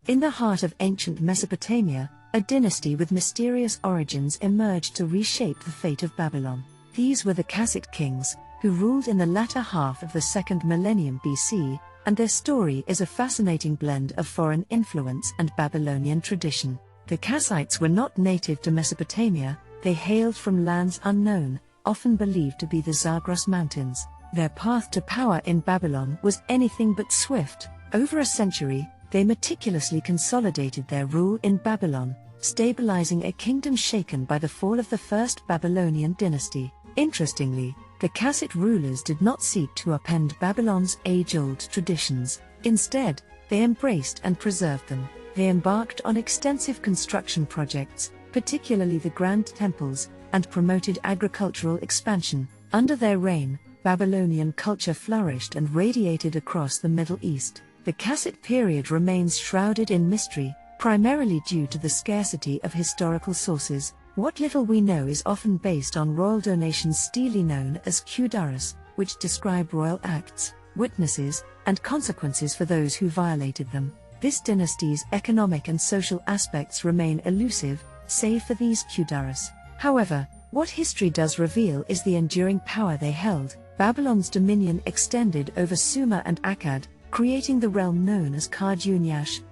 In the heart of ancient Mesopotamia, a dynasty with mysterious origins emerged to reshape the fate of Babylon. These were the Kassite kings, who ruled in the latter half of the second millennium BC, and their story is a fascinating blend of foreign influence and Babylonian tradition. The Kassites were not native to Mesopotamia, they hailed from lands unknown, often believed to be the Zagros Mountains. Their path to power in Babylon was anything but swift. Over a century, they meticulously consolidated their rule in Babylon, stabilizing a kingdom shaken by the fall of the first Babylonian dynasty. Interestingly, the Kassite rulers did not seek to upend Babylon's age-old traditions. Instead, they embraced and preserved them. They embarked on extensive construction projects, particularly the grand temples, and promoted agricultural expansion. Under their reign, Babylonian culture flourished and radiated across the Middle East. The Kassite period remains shrouded in mystery, primarily due to the scarcity of historical sources. What little we know is often based on royal donations stele known as kudurus, which describe royal acts, witnesses, and consequences for those who violated them. This dynasty's economic and social aspects remain elusive, save for these kudurus. However, what history does reveal is the enduring power they held. Babylon's dominion extended over Sumer and Akkad, creating the realm known as Kardunias.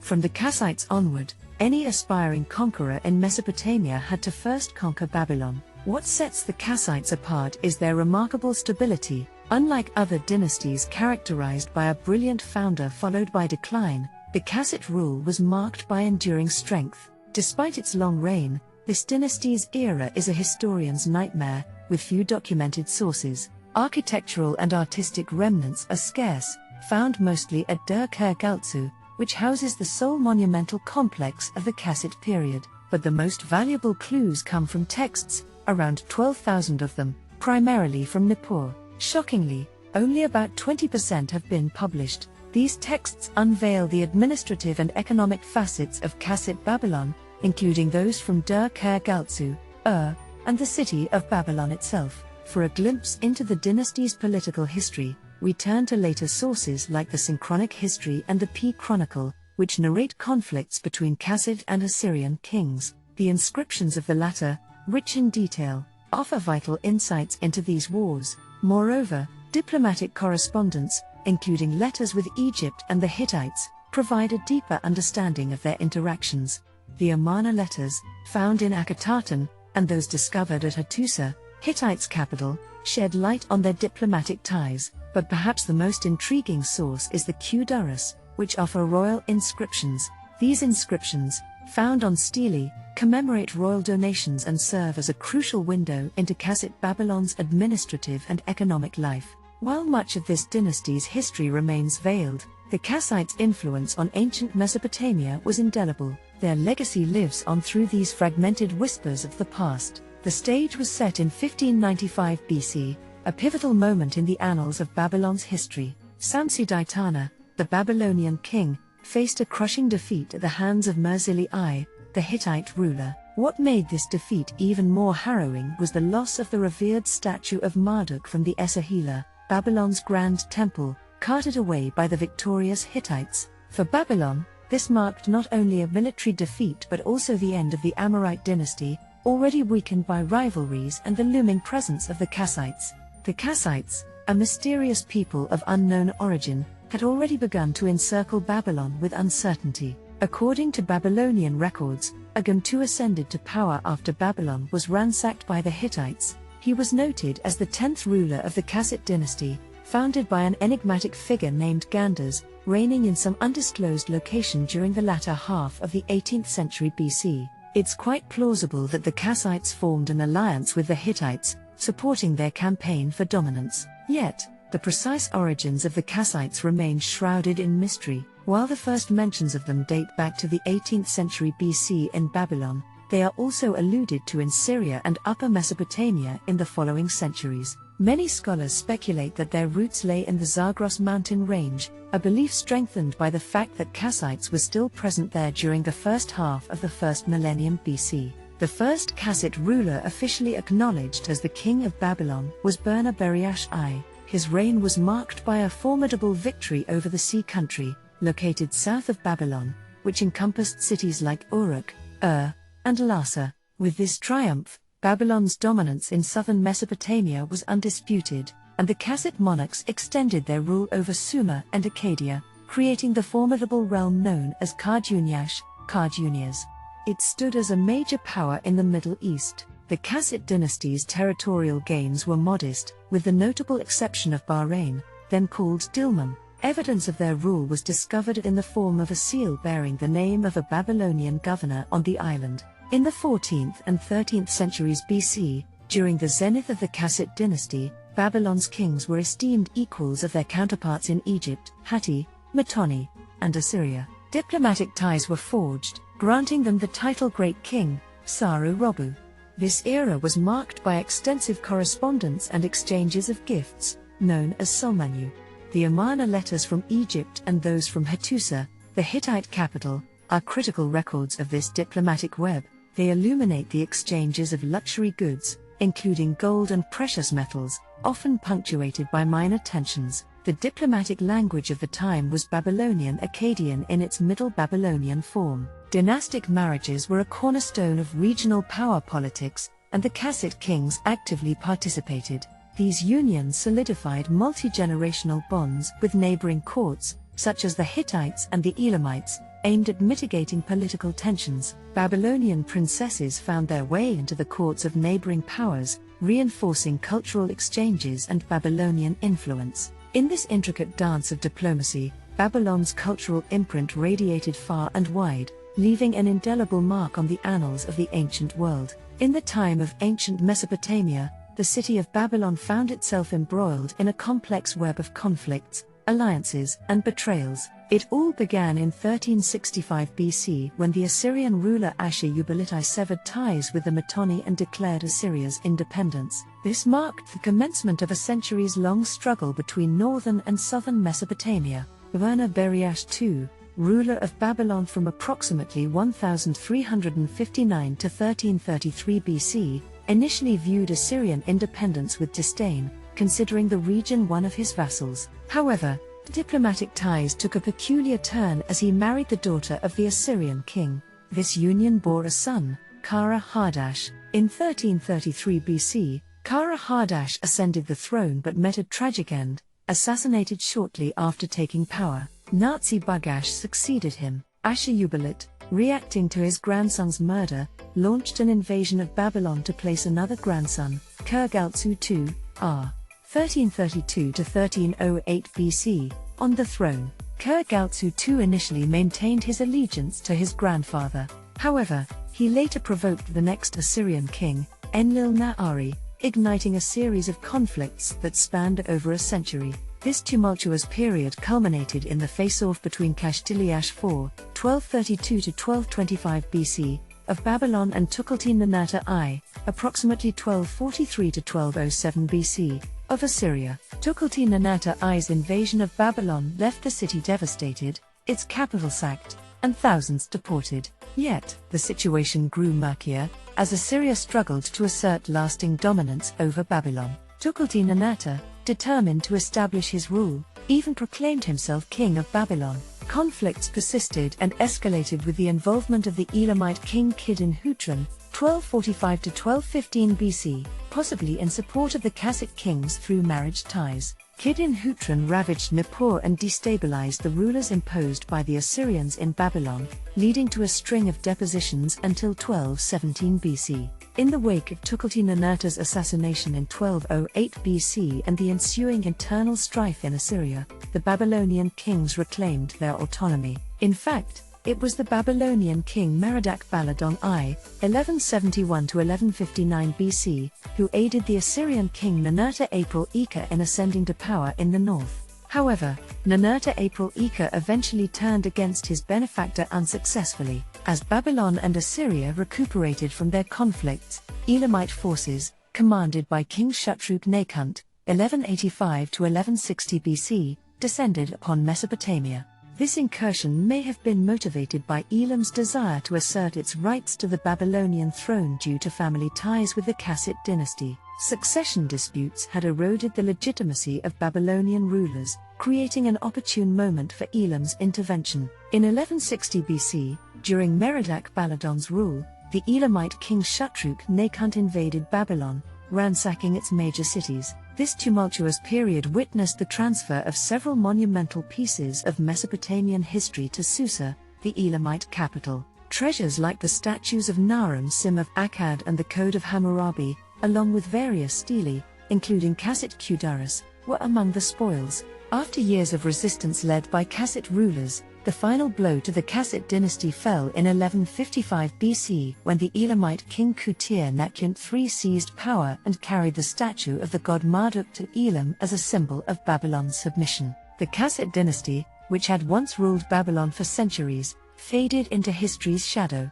From the Kassites onward, any aspiring conqueror in Mesopotamia had to first conquer Babylon. What sets the Kassites apart is their remarkable stability. Unlike other dynasties characterized by a brilliant founder followed by decline, the Kassite rule was marked by enduring strength. Despite its long reign, this dynasty's era is a historian's nightmare, with few documented sources. Architectural and artistic remnants are scarce, found mostly at Dur-Kher-Galtsu, which houses the sole monumental complex of the Kassite period. But the most valuable clues come from texts, around 12,000 of them, primarily from Nippur. Shockingly, only about 20% have been published. These texts unveil the administrative and economic facets of Kassite Babylon, including those from Dur-Kher-Galtsu, and the city of Babylon itself. For a glimpse into the dynasty's political history, we turn to later sources like the Synchronic History and the P Chronicle, which narrate conflicts between Kassite and Assyrian kings. The inscriptions of the latter, rich in detail, offer vital insights into these wars. Moreover, diplomatic correspondence, including letters with Egypt and the Hittites, provide a deeper understanding of their interactions. The Amarna letters, found in Akhetaten, and those discovered at Hattusa, Hittites' capital, shed light on their diplomatic ties. But perhaps the most intriguing source is the kudurus, which offer royal inscriptions. These inscriptions, found on stele, commemorate royal donations and serve as a crucial window into Kassite Babylon's administrative and economic life. While much of this dynasty's history remains veiled, the Kassites' influence on ancient Mesopotamia was indelible. Their legacy lives on through these fragmented whispers of the past. The stage was set in 1595 BC, a pivotal moment in the annals of Babylon's history. Samsi-Ditana, the Babylonian king, faced a crushing defeat at the hands of Merzili-I, the Hittite ruler. What made this defeat even more harrowing was the loss of the revered statue of Marduk from the Esahila, Babylon's grand temple, carted away by the victorious Hittites. For Babylon, this marked not only a military defeat but also the end of the Amorite dynasty, already weakened by rivalries and the looming presence of the Kassites. The Kassites, a mysterious people of unknown origin, had already begun to encircle Babylon with uncertainty. According to Babylonian records, Agum-II ascended to power after Babylon was ransacked by the Hittites. He was noted as the 10th ruler of the Kassite dynasty, founded by an enigmatic figure named Gandhas, reigning in some undisclosed location during the latter half of the 18th century BC. It's quite plausible that the Kassites formed an alliance with the Hittites, supporting their campaign for dominance. Yet, the precise origins of the Kassites remain shrouded in mystery. While the first mentions of them date back to the 18th century BC in Babylon, they are also alluded to in Syria and Upper Mesopotamia in the following centuries. Many scholars speculate that their roots lay in the Zagros mountain range, a belief strengthened by the fact that Kassites were still present there during the first half of the first millennium BC. The first Kassite ruler officially acknowledged as the king of Babylon was Bernabariash I. His reign was marked by a formidable victory over the Sea country, located south of Babylon, which encompassed cities like Uruk, and Lhasa. With this triumph, Babylon's dominance in southern Mesopotamia was undisputed, and the Kassite monarchs extended their rule over Sumer and Akkadia, creating the formidable realm known as Kardunias. It stood as a major power in the Middle East. The Kassite dynasty's territorial gains were modest, with the notable exception of Bahrain, then called Dilmun. Evidence of their rule was discovered in the form of a seal bearing the name of a Babylonian governor on the island. In the 14th and 13th centuries BC, during the zenith of the Kassite dynasty, Babylon's kings were esteemed equals of their counterparts in Egypt, Hatti, Mitanni, and Assyria. Diplomatic ties were forged, granting them the title Great King, Saru-Robu. This era was marked by extensive correspondence and exchanges of gifts, known as Sulmanu. The Amarna letters from Egypt and those from Hattusa, the Hittite capital, are critical records of this diplomatic web. They illuminate the exchanges of luxury goods, including gold and precious metals, often punctuated by minor tensions. The diplomatic language of the time was Babylonian Akkadian in its Middle Babylonian form. Dynastic marriages were a cornerstone of regional power politics, and the Kassite kings actively participated. These unions solidified multi-generational bonds with neighboring courts, such as the Hittites and the Elamites, aimed at mitigating political tensions. Babylonian princesses found their way into the courts of neighboring powers, reinforcing cultural exchanges and Babylonian influence. In this intricate dance of diplomacy, Babylon's cultural imprint radiated far and wide, leaving an indelible mark on the annals of the ancient world. In the time of ancient Mesopotamia, the city of Babylon found itself embroiled in a complex web of conflicts, alliances, and betrayals. It all began in 1365 BC when the Assyrian ruler Ashur-uballit severed ties with the Mitanni and declared Assyria's independence. This marked the commencement of a centuries-long struggle between northern and southern Mesopotamia. Beri-Beriash II, ruler of Babylon from approximately 1359 to 1333 BC, initially viewed Assyrian independence with disdain, considering the region one of his vassals. However, diplomatic ties took a peculiar turn as he married the daughter of the Assyrian king. This union bore a son, Kara-Hadash. In 1333 BC, Kara-Hadash ascended the throne but met a tragic end, assassinated shortly after taking power. Nazi-Bagash succeeded him. Ashur-uballit, reacting to his grandson's murder, launched an invasion of Babylon to place another grandson, Kurgaltsu II, r. 1332 to 1308 BC, on the throne. Kurgaltsu II initially maintained his allegiance to his grandfather. However, he later provoked the next Assyrian king, Enlil-Nahari, igniting a series of conflicts that spanned over a century. This tumultuous period culminated in the face-off between Kashtiliash IV, 1232 to 1225 BC, of Babylon and Tukulti-Ninurta I, approximately 1243 to 1207 BC, of Assyria. Tukulti-Ninurta I's invasion of Babylon left the city devastated, its capital sacked, and thousands deported. Yet, the situation grew murkier, as Assyria struggled to assert lasting dominance over Babylon. Tukulti-Ninurta, determined to establish his rule, even proclaimed himself king of Babylon. Conflicts persisted and escalated with the involvement of the Elamite king Kidin-Hutran, 1245 to 1215 BC, possibly in support of the Kassite kings through marriage ties. Kidin-Hutran ravaged Nippur and destabilized the rulers imposed by the Assyrians in Babylon, leading to a string of depositions until 1217 BC. In the wake of Tukulti-Ninurta's assassination in 1208 BC and the ensuing internal strife in Assyria, the Babylonian kings reclaimed their autonomy. In fact, it was the Babylonian king Merodach-Baladan I, 1171 to 1159 BC, who aided the Assyrian king Ninurta-April-Ika in ascending to power in the north. However, Ninurta-April-Ika eventually turned against his benefactor unsuccessfully. As Babylon and Assyria recuperated from their conflicts, Elamite forces, commanded by King Shutruk-Nakhunta, 1185 to 1160 BC, descended upon Mesopotamia. This incursion may have been motivated by Elam's desire to assert its rights to the Babylonian throne due to family ties with the Kassite Dynasty. Succession disputes had eroded the legitimacy of Babylonian rulers, creating an opportune moment for Elam's intervention. In 1160 BC, during Merodach-Baladan's rule, the Elamite king Shutruk-Nakhunte invaded Babylon, ransacking its major cities. This tumultuous period witnessed the transfer of several monumental pieces of Mesopotamian history to Susa, the Elamite capital. Treasures like the statues of Naram-Sin of Akkad and the Code of Hammurabi, along with various stelae, including Kassite Kudaris, were among the spoils. After years of resistance led by Kassite rulers, the final blow to the Kassite dynasty fell in 1155 BC when the Elamite king Kutir-Nakhunte III seized power and carried the statue of the god Marduk to Elam as a symbol of Babylon's submission. The Kassite dynasty, which had once ruled Babylon for centuries, faded into history's shadow.